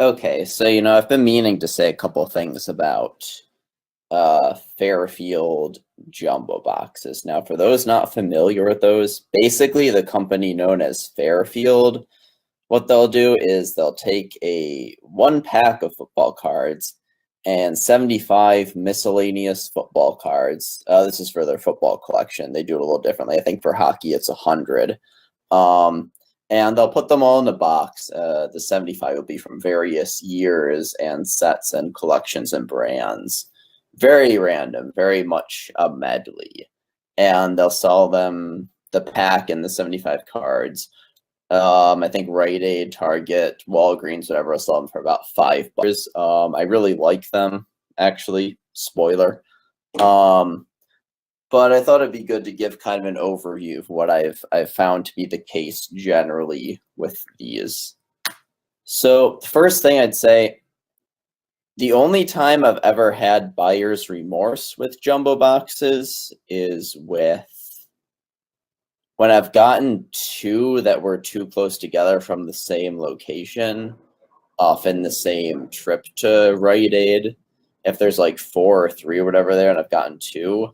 Okay, so I've been meaning to say a couple things about Fairfield jumbo boxes. Now, for those not familiar with those, basically the company known as Fairfield, what they'll do is they'll take a one pack of football cards and 75 miscellaneous football cards. This is for their football collection. They do it a little differently. I think for hockey it's 100. And they'll put them all in the box. The 75 will be from various years and sets and collections and brands. Very random, very much a medley. And they'll sell them, the pack and the 75 cards. I think Rite Aid, Target, Walgreens, whatever, will sell them for about $5. I really like them, actually. Spoiler. But I thought it'd be good to give kind of an overview of what I've found to be the case generally with these. So the first thing I'd say, the only time I've ever had buyer's remorse with jumbo boxes is when I've gotten two that were too close together from the same location, often the same trip to Rite Aid. If there's like 4 or 3 or whatever there and I've gotten two,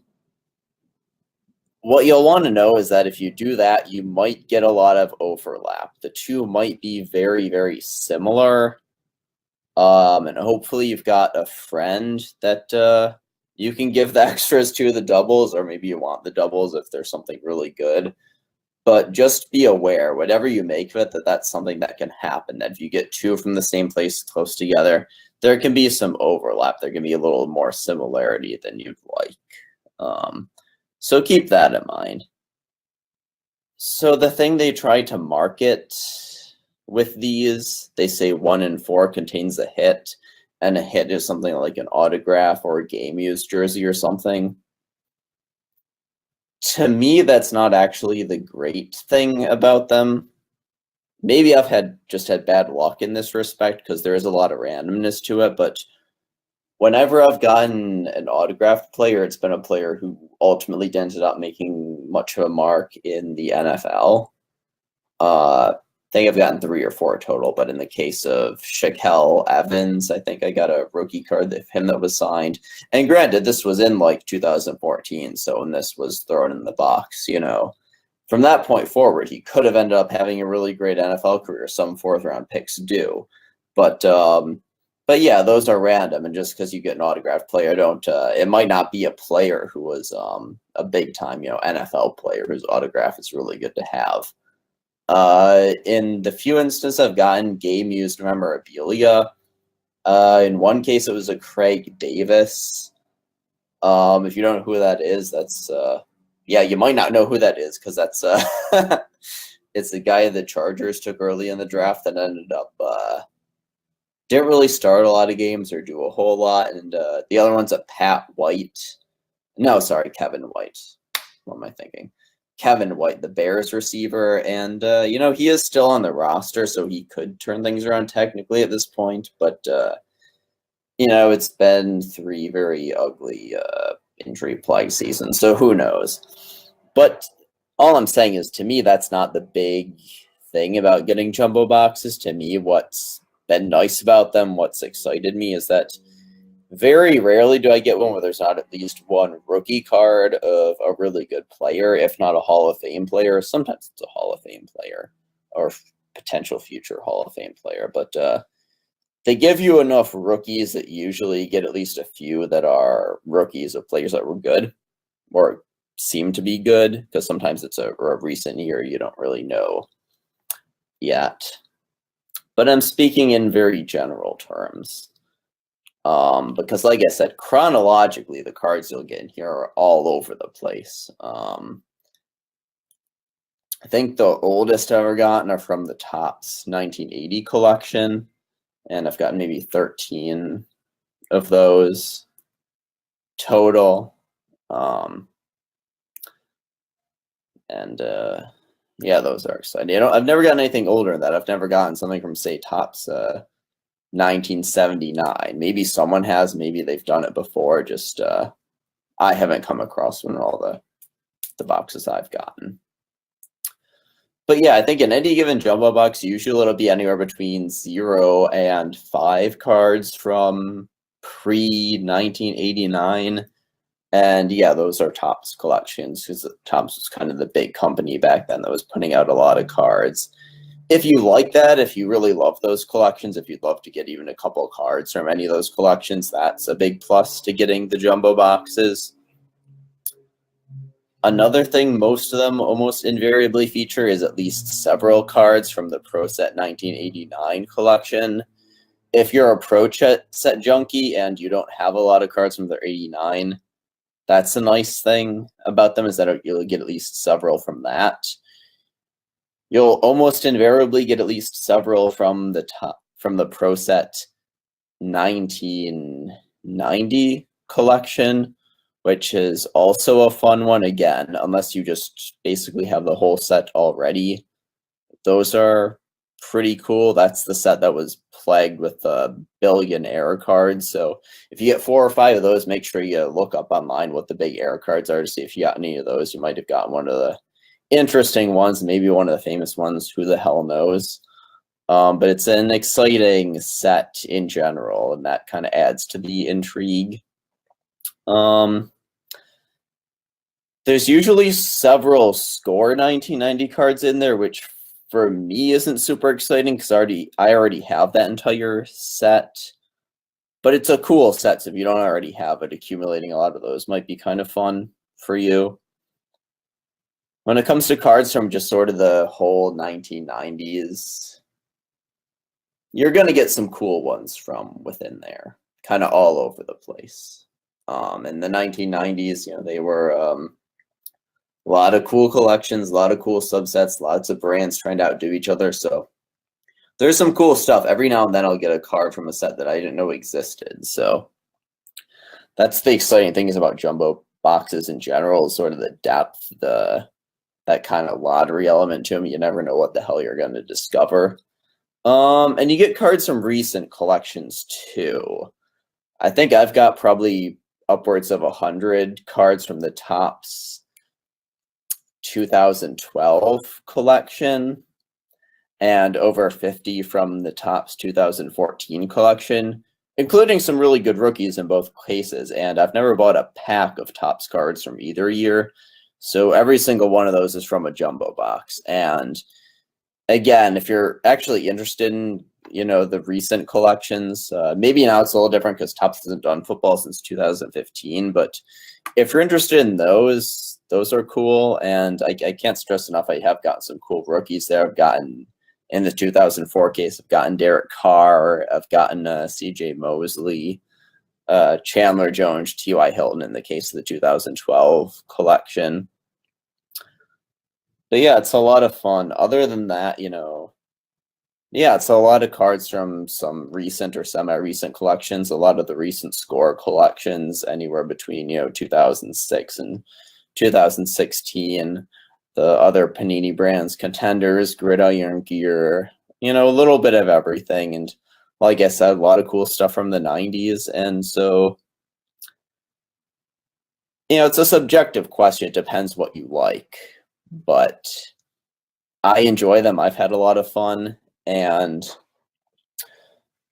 what you'll want to know is that if you do that, you might get a lot of overlap. The two might be very, very similar. And hopefully you've got a friend that you can give the extras to the doubles, or maybe you want the doubles if there's something really good. But just be aware, whatever you make of it, that's something that can happen. That if you get two from the same place close together, there can be some overlap. There can be a little more similarity than you'd like. So keep that in mind. So the thing they try to market with these, they say 1 in 4 contains a hit, and a hit is something like an autograph or a game used jersey or something. To me, that's not actually the great thing about them. Maybe I've just had bad luck in this respect because there is a lot of randomness to it, but whenever I've gotten an autographed player, it's been a player who ultimately ended up making much of a mark in the NFL. I think I've gotten 3 or 4 total, but in the case of Shaquille Evans, I think I got a rookie card of him that was signed. And granted, this was in like 2014, so when this was thrown in the box, from that point forward, he could have ended up having a really great NFL career. Some 4th-round picks do. But yeah, those are random, and just because you get an autographed player, it might not be a player who was a big-time, NFL player whose autograph is really good to have. In the few instances I've gotten game-used memorabilia, in one case it was a Craig Davis. If you don't know who that is, that's yeah, you might not know who that is because that's it's the guy the Chargers took early in the draft that ended up didn't really start a lot of games or do a whole lot. And the other one's a Pat White. No, sorry, Kevin White. What am I thinking? Kevin White, the Bears receiver. And, he is still on the roster, so he could turn things around technically at this point. But, it's been 3 very ugly injury-plagued seasons, so who knows? But all I'm saying is, to me, that's not the big thing about getting jumbo boxes. To me, what's been nice about them, what's excited me, is that very rarely do I get one where there's not at least one rookie card of a really good player, if not a Hall of Fame player. Sometimes it's a Hall of Fame player or potential future Hall of Fame player, but they give you enough rookies that usually get at least a few that are rookies of players that were good or seem to be good, because sometimes it's a recent year you don't really know yet. But I'm speaking in very general terms. Because like I said, chronologically, the cards you'll get in here are all over the place. I think the oldest I've ever gotten are from the Topps 1980 collection, and I've gotten maybe 13 of those total. Yeah, those are exciting. I've never gotten anything older than that. I've never gotten something from, say, Topps 1979. Maybe someone has. Maybe they've done it before. Just I haven't come across one in all the boxes I've gotten. But yeah, I think in any given jumbo box, usually it'll be anywhere between 0 and 5 cards from pre-1989. And yeah, those are Topps collections, because Topps was kind of the big company back then that was putting out a lot of cards. If you like that, if you really love those collections, if you'd love to get even a couple cards from any of those collections, that's a big plus to getting the jumbo boxes. Another thing most of them almost invariably feature is at least several cards from the Pro Set 1989 collection. If you're a Pro Set junkie and you don't have a lot of cards from their 89, that's a nice thing about them, is that you'll get at least several from that. You'll almost invariably get at least several from the Pro Set 1990 collection, which is also a fun one, again, unless you just basically have the whole set already. Those are pretty cool. That's the set that was plagued with the billion error cards. So if you get 4 or 5 of those, make sure you look up online what the big error cards are to see if you got any of those. You might have gotten one of the interesting ones, maybe one of the famous ones. Who the hell knows? But it's an exciting set in general, and that kind of adds to the intrigue. There's usually several Score 1990 cards in there, which for me isn't super exciting because I already have that entire set. But it's a cool set, so if you don't already have it, accumulating a lot of those might be kind of fun for you. When it comes to cards from just sort of the whole 1990s, you're going to get some cool ones from within there, kind of all over the place. In the 1990s, they were a lot of cool collections, a lot of cool subsets, lots of brands trying to outdo each other. So there's some cool stuff. Every now and then I'll get a card from a set that I didn't know existed. So that's the exciting thing is about jumbo boxes in general, sort of the depth, that kind of lottery element to them. You never know what the hell you're going to discover. And you get cards from recent collections too. I think I've got probably upwards of 100 cards from the Topps 2012 collection and over 50 from the Topps 2014 collection, including some really good rookies in both cases. And I've never bought a pack of Topps cards from either year. So every single one of those is from a jumbo box. And again, if you're actually interested in, the recent collections, maybe now it's a little different because Topps hasn't done football since 2015. But if you're interested in those are cool. And I can't stress enough, I have gotten some cool rookies there. I've gotten, in the 2004 case, I've gotten Derek Carr. I've gotten C.J. Mosley, Chandler Jones, T.Y. Hilton in the case of the 2012 collection. But yeah, it's a lot of fun. Other than that, yeah, it's a lot of cards from some recent or semi-recent collections, a lot of the recent Score collections, anywhere between, 2006 and 2016. The other Panini brands, Contenders, Gridiron Gear, a little bit of everything. And like I said, a lot of cool stuff from the 90s. And so, it's a subjective question. It depends what you like. But I enjoy them. I've had a lot of fun. And,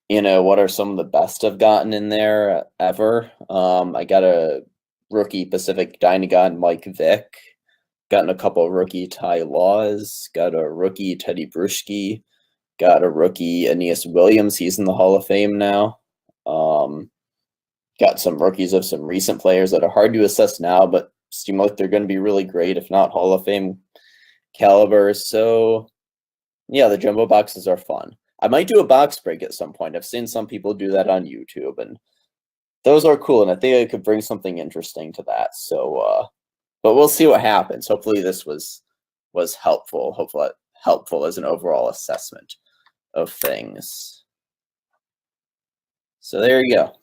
what are some of the best I've gotten in there ever? I got a rookie Pacific Dynagon Mike Vick. Gotten a couple of rookie Ty Laws. Got a rookie Teddy Bruschi. Got a rookie Aeneas Williams. He's in the Hall of Fame now. Got some rookies of some recent players that are hard to assess now, but seem like they're going to be really great, if not Hall of Fame caliber. So, yeah, the jumbo boxes are fun. I might do a box break at some point. I've seen some people do that on YouTube, and those are cool, and I think I could bring something interesting to that. So, but we'll see what happens. Hopefully this was helpful. Hopefully helpful as an overall assessment of things. So there you go.